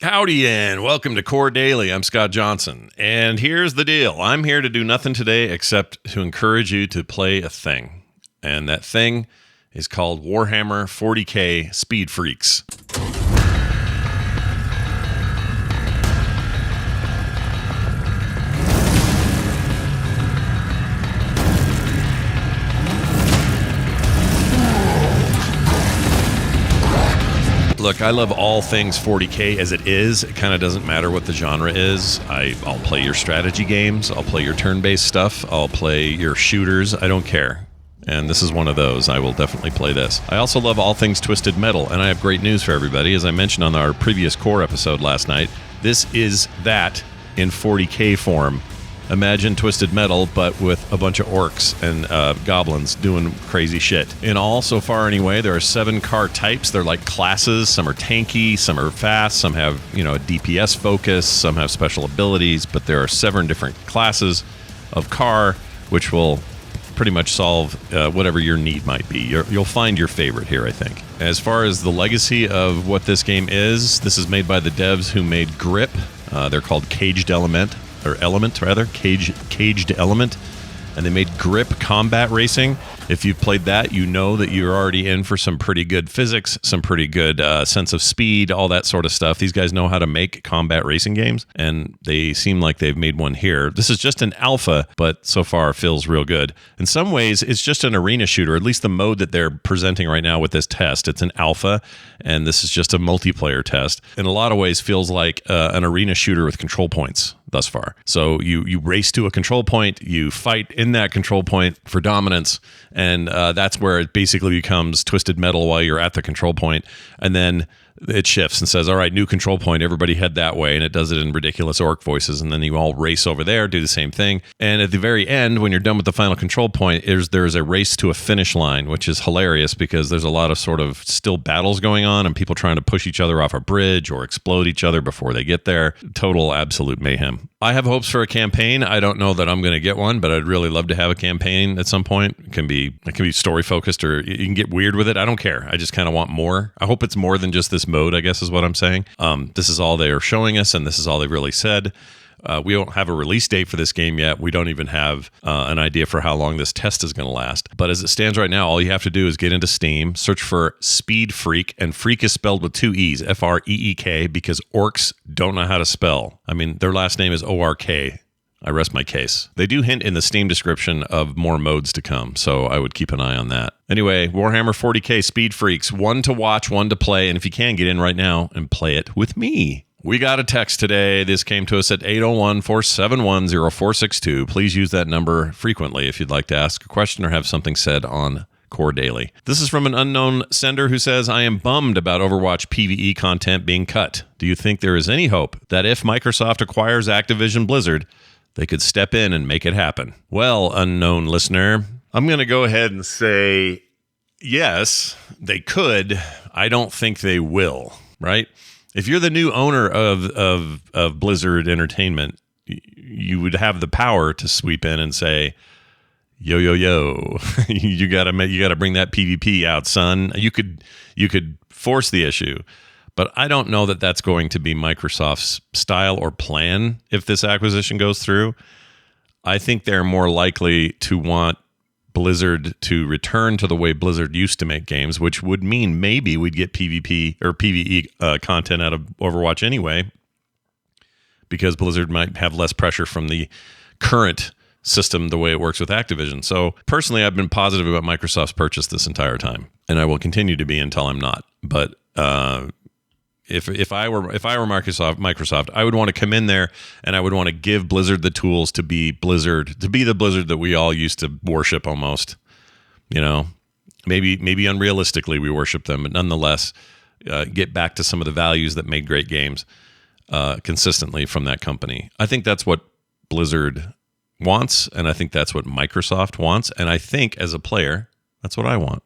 Howdy and welcome to Core Daily. I'm Scott Johnson, and here's the deal. I'm here to do nothing today except to encourage you to play a thing, and that thing is called Warhammer 40K Speed Freaks. Look, I love all things 40K as it is. It kind of doesn't matter what the genre is. I'll play your strategy games. I'll play your turn-based stuff. I'll play your shooters. I don't care. And this is one of those. I will definitely play this. I also love all things Twisted Metal, and I have great news for everybody. As I mentioned on our previous Core episode last night, this is that in 40K form. Imagine Twisted Metal, but with a bunch of orcs and goblins doing crazy shit. In all, so far anyway, there are 7 car types. They're like classes. Some are tanky, some are fast, some have, a DPS focus, some have special abilities, but there are 7 different classes of car, which will pretty much solve whatever your need might be. You'll find your favorite here, I think. As far as the legacy of what this game is, this is made by the devs who made Grip. They're called Caged Element. Caged Element, and they made Grip Combat Racing. If you've played that, you know that you're already in for some pretty good physics, some pretty good sense of speed, all that sort of stuff. These guys know how to make combat racing games, and they seem like they've made one here. This is just an alpha, but so far feels real good. In some ways, it's just an arena shooter, at least the mode that they're presenting right now with this test. It's an alpha, and this is just a multiplayer test. In a lot of ways, feels like an arena shooter with control points thus far. So you race to a control point, you fight in that control point for dominance, and that's where it basically becomes Twisted Metal while you're at the control point, and then it shifts and says, all right, new control point, everybody head that way, and it does it in ridiculous orc voices, and then you all race over there, do the same thing, and at the very end, when you're done with the final control point, there's a race to a finish line, which is hilarious because there's a lot of sort of still battles going on and people trying to push each other off a bridge or explode each other before they get there. Total absolute mayhem. I have hopes for a campaign. I don't know that I'm going to get one, but I'd really love to have a campaign at some point. It can be story focused, or you can get weird with it. I don't care. I just kind of want more. I hope it's more than just this mode, I guess is what I'm saying. This is all they are showing us, and this is all they really said. We don't have a release date for this game yet. We don't even have an idea for how long this test is going to last. But as it stands right now, all you have to do is get into Steam, search for Speed Freak, and Freak is spelled with 2 E's, F-R-E-E-K, because orcs don't know how to spell. I mean, their last name is O-R-K. I rest my case. They do hint in the Steam description of more modes to come, so I would keep an eye on that. Anyway, Warhammer 40K Speed Freaks, one to watch, one to play, and if you can, get in right now and play it with me. We got a text today. This came to us at 801-471-0462. Please use that number frequently if you'd like to ask a question or have something said on Core Daily. This is from an unknown sender who says, I am bummed about Overwatch PvE content being cut. Do you think there is any hope that if Microsoft acquires Activision Blizzard, they could step in and make it happen? Well, unknown listener, I'm going to go ahead and say, yes, they could. I don't think they will, right? If you're the new owner of Blizzard Entertainment, you would have the power to sweep in and say, yo, you gotta bring that PvP out, son. You could force the issue, but I don't know that that's going to be Microsoft's style or plan if this acquisition goes through. I think they're more likely to want Blizzard to return to the way Blizzard used to make games, which would mean maybe we'd get PvP or PvE content out of Overwatch anyway, because Blizzard might have less pressure from the current system, the way it works with Activision. So personally, I've been positive about Microsoft's purchase this entire time, and I will continue to be until I'm not. But if I were Microsoft, I would want to come in there and I would want to give Blizzard the tools to be the Blizzard that we all used to worship almost. Maybe unrealistically we worship them, but nonetheless, get back to some of the values that made great games consistently from that company. I think that's what Blizzard wants, and I think that's what Microsoft wants, and I think as a player, that's what I want.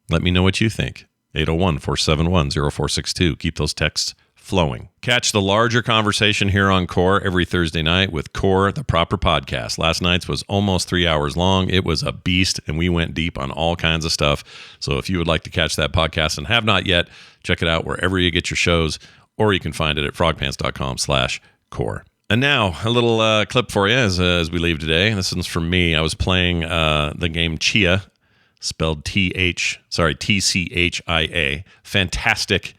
Let me know what you think. 801-471-0462. Keep those texts flowing. Catch the larger conversation here on Core every Thursday night with Core, the proper podcast. Last night's was almost 3 hours long. It was a beast, and we went deep on all kinds of stuff. So if you would like to catch that podcast and have not yet, check it out wherever you get your shows, or you can find it at frogpants.com/core. And now a little clip for you as we leave today. This one's from me. I was playing the game Chia, spelled TCHIA. Fantastic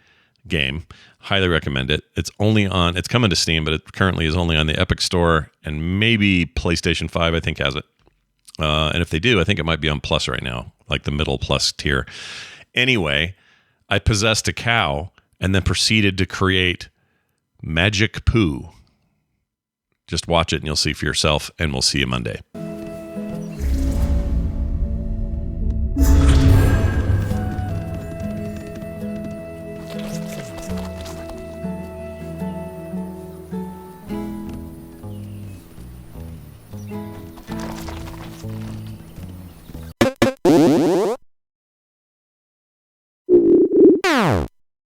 game. Highly recommend it. It's coming to Steam, but it currently is only on the Epic Store, and maybe PlayStation 5, I think, has it. And if they do, I think it might be on Plus right now, like the middle Plus tier. Anyway, I possessed a cow and then proceeded to create magic poo. Just watch it and you'll see for yourself, and we'll see you Monday.